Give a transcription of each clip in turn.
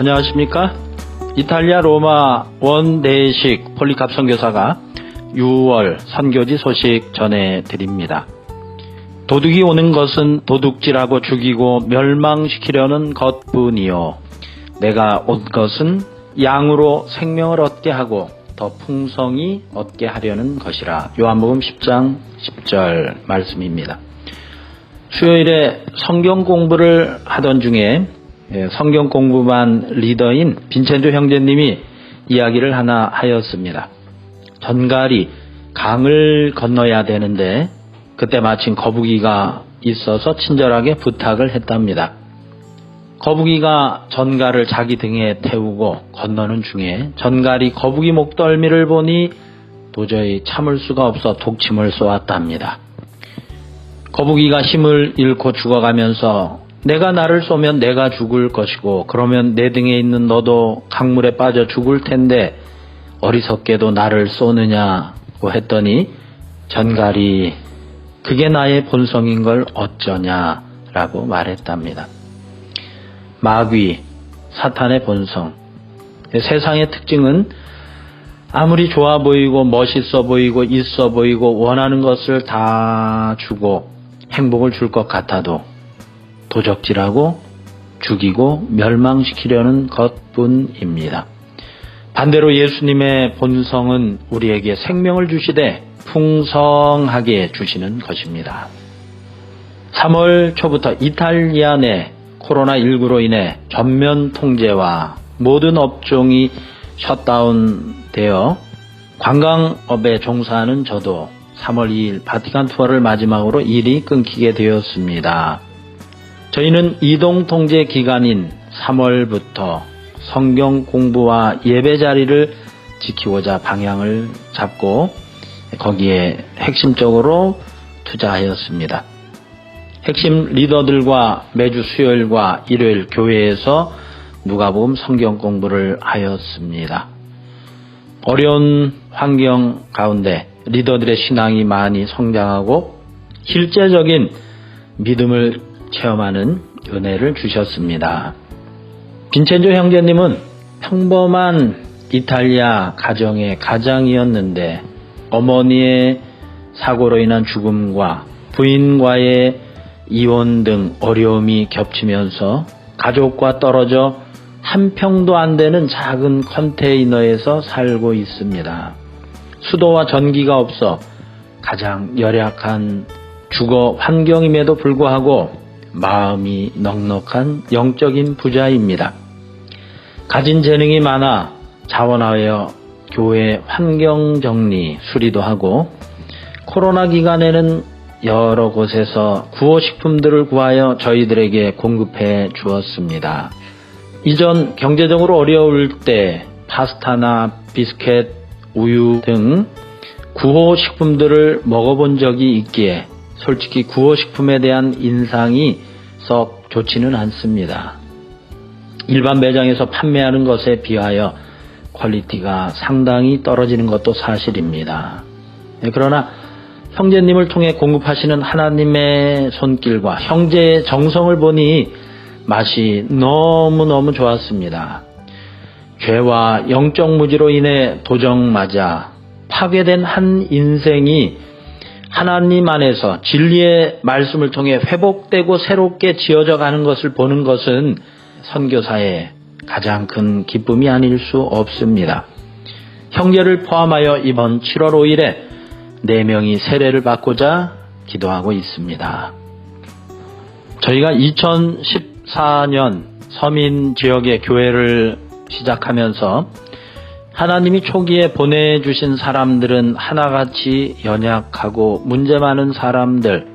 안녕하십니까? 이탈리아 로마 원대식 폴리캅 선교사가 6월 선교지 소식 전해드립니다. 도둑이 오는 것은 도둑질하고 죽이고 멸망시키려는 것뿐이요. 내가 온 것은 양으로 생명을 얻게 하고 더 풍성히 얻게 하려는 것이라. 요한복음 10장 10절 말씀입니다. 수요일에 성경 공부를 하던 중에 성경 공부반 리더인 빈첸조 형제님이 이야기를 하나 하였습니다. 전갈이 강을 건너야 되는데 그때 마침 거북이가 있어서 친절하게 부탁을 했답니다. 거북이가 전갈을 자기 등에 태우고 건너는 중에 전갈이 거북이 목덜미를 보니 도저히 참을 수가 없어 독침을 쏘았답니다. 거북이가 힘을 잃고 죽어가면서 내가 나를 쏘면 내가 죽을 것이고 그러면 내 등에 있는 너도 강물에 빠져 죽을 텐데 어리석게도 나를 쏘느냐고 했더니 전갈이 그게 나의 본성인 걸 어쩌냐라고 말했답니다. 마귀, 사탄의 본성. 세상의 특징은 아무리 좋아 보이고 멋있어 보이고 있어 보이고 원하는 것을 다 주고 행복을 줄 것 같아도 도적질하고 죽이고 멸망시키려는 것뿐입니다. 반대로 예수님의 본성은 우리에게 생명을 주시되 풍성하게 주시는 것입니다. 3월 초부터 이탈리아 내 코로나19로 인해 전면 통제와 모든 업종이 셧다운되어 관광업에 종사하는 저도 3월 2일 바티칸 투어를 마지막으로 일이 끊기게 되었습니다. 저희는 이동 통제 기간인 3월부터 성경 공부와 예배 자리를 지키고자 방향을 잡고 거기에 핵심적으로 투자하였습니다. 핵심 리더들과 매주 수요일과 일요일 교회에서 누가복음 성경 공부를 하였습니다. 어려운 환경 가운데 리더들의 신앙이 많이 성장하고 실제적인 믿음을 체험하는 은혜를 주셨습니다. 빈첸조 형제님은 평범한 이탈리아 가정의 가장이었는데 어머니의 사고로 인한 죽음과 부인과의 이혼 등 어려움이 겹치면서 가족과 떨어져 한 평도 안 되는 작은 컨테이너에서 살고 있습니다. 수도와 전기가 없어 가장 열악한 주거 환경임에도 불구하고 마음이 넉넉한 영적인 부자입니다. 가진 재능이 많아 자원하여 교회 환경 정리, 수리도 하고 코로나 기간에는 여러 곳에서 구호식품들을 구하여 저희들에게 공급해 주었습니다. 이전 경제적으로 어려울 때 파스타나 비스켓, 우유 등 구호식품들을 먹어본 적이 있기에 솔직히 구호식품에 대한 인상이 썩 좋지는 않습니다. 일반 매장에서 판매하는 것에 비하여 퀄리티가 상당히 떨어지는 것도 사실입니다. 그러나 형제님을 통해 공급하시는 하나님의 손길과 형제의 정성을 보니 맛이 너무너무 좋았습니다. 죄와 영적 무지로 인해 도적맞아 파괴된 한 인생이 하나님 안에서 진리의 말씀을 통해 회복되고 새롭게 지어져 가는 것을 보는 것은 선교사의 가장 큰 기쁨이 아닐 수 없습니다. 형제를 포함하여 이번 7월 5일에 4명이 세례를 받고자 기도하고 있습니다. 저희가 2014년 서민 지역의 교회를 시작하면서 하나님이 초기에 보내주신 사람들은 하나같이 연약하고 문제 많은 사람들,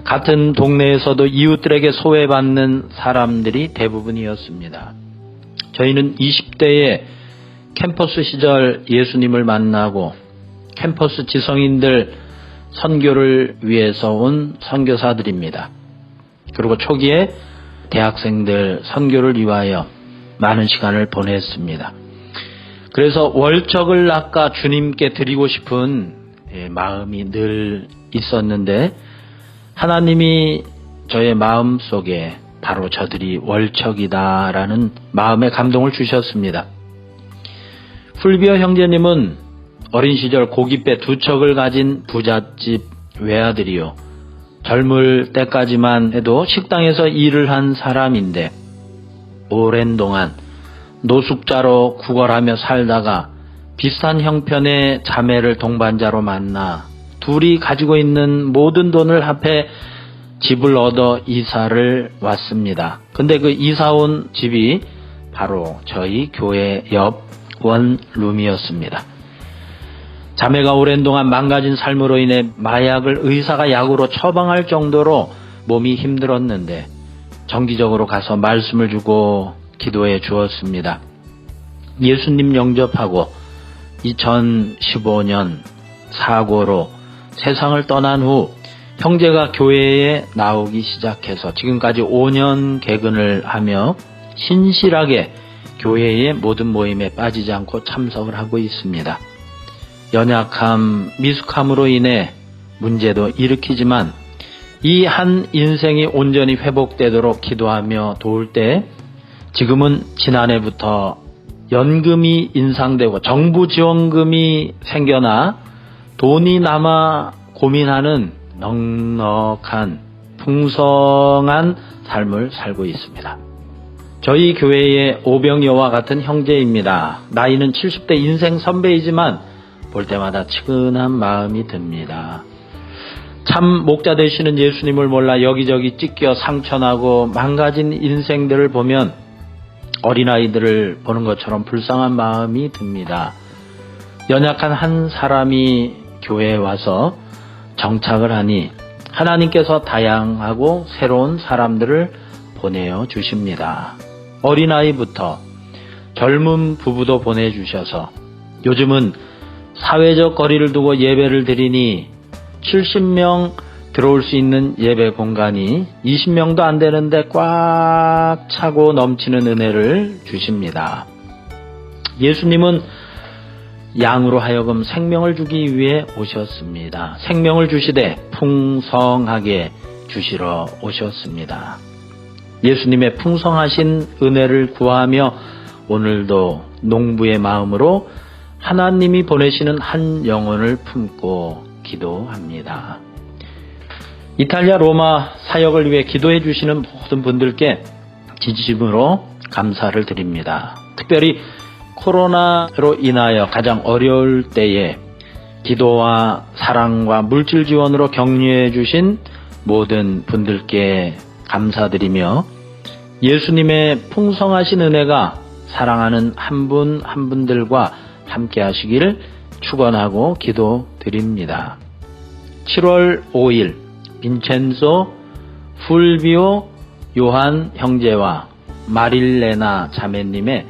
같은 동네에서도 이웃들에게 소외받는 사람들이 대부분이었습니다. 저희는 20대에 캠퍼스 시절 예수님을 만나고 캠퍼스 지성인들 선교를 위해서 온 선교사들입니다. 그리고 초기에 대학생들 선교를 위하여 많은 시간을 보냈습니다. 그래서 월척을 낚아 주님께 드리고 싶은 마음이 늘 있었는데 하나님이 저의 마음 속에 바로 저들이 월척이다라는 마음의 감동을 주셨습니다. 풀비어 형제님은 어린 시절 고깃배 2척을 가진 부잣집 외아들이요. 젊을 때까지만 해도 식당에서 일을 한 사람인데 오랜 동안 노숙자로 구걸하며 살다가 비슷한 형편의 자매를 동반자로 만나 둘이 가지고 있는 모든 돈을 합해 집을 얻어 이사를 왔습니다. 근데 그 이사 온 집이 바로 저희 교회 옆 원룸이었습니다. 자매가 오랜 동안 망가진 삶으로 인해 마약을 의사가 약으로 처방할 정도로 몸이 힘들었는데 정기적으로 가서 말씀을 주고 기도해 주었습니다. 예수님 영접하고 2015년 사고로 세상을 떠난 후 형제가 교회에 나오기 시작해서 지금까지 5년 개근을 하며 신실하게 교회의 모든 모임에 빠지지 않고 참석을 하고 있습니다. 연약함, 미숙함으로 인해 문제도 일으키지만 이 한 인생이 온전히 회복되도록 기도하며 도울 때 지금은 지난해부터 연금이 인상되고 정부 지원금이 생겨나 돈이 남아 고민하는 넉넉한 풍성한 삶을 살고 있습니다. 저희 교회의 오병여와 같은 형제입니다. 나이는 70대 인생 선배이지만 볼 때마다 측은한 마음이 듭니다. 참 목자 되시는 예수님을 몰라 여기저기 찢겨 상처나고 망가진 인생들을 보면 어린아이들을 보는 것처럼 불쌍한 마음이 듭니다. 연약한 한 사람이 교회에 와서 정착을 하니 하나님께서 다양하고 새로운 사람들을 보내어 주십니다. 어린아이부터 젊은 부부도 보내주셔서 요즘은 사회적 거리를 두고 예배를 드리니 70명 들어올 수 있는 예배 공간이 20명도 안 되는데 꽉 차고 넘치는 은혜를 주십니다. 예수님은 양으로 하여금 생명을 주기 위해 오셨습니다. 생명을 주시되 풍성하게 주시러 오셨습니다. 예수님의 풍성하신 은혜를 구하며 오늘도 농부의 마음으로 하나님이 보내시는 한 영혼을 품고 기도합니다. 이탈리아 로마 사역을 위해 기도해 주시는 모든 분들께 진심으로 감사를 드립니다. 특별히 코로나로 인하여 가장 어려울 때에 기도와 사랑과 물질 지원으로 격려해 주신 모든 분들께 감사드리며 예수님의 풍성하신 은혜가 사랑하는 한 분 한 분들과 함께 하시길 축원하고 기도드립니다. 7월 5일 빈첸소, 풀비오, 요한 형제와 마릴레나 자매님의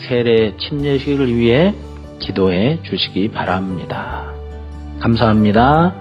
세례 침례식을 위해 기도해 주시기 바랍니다. 감사합니다.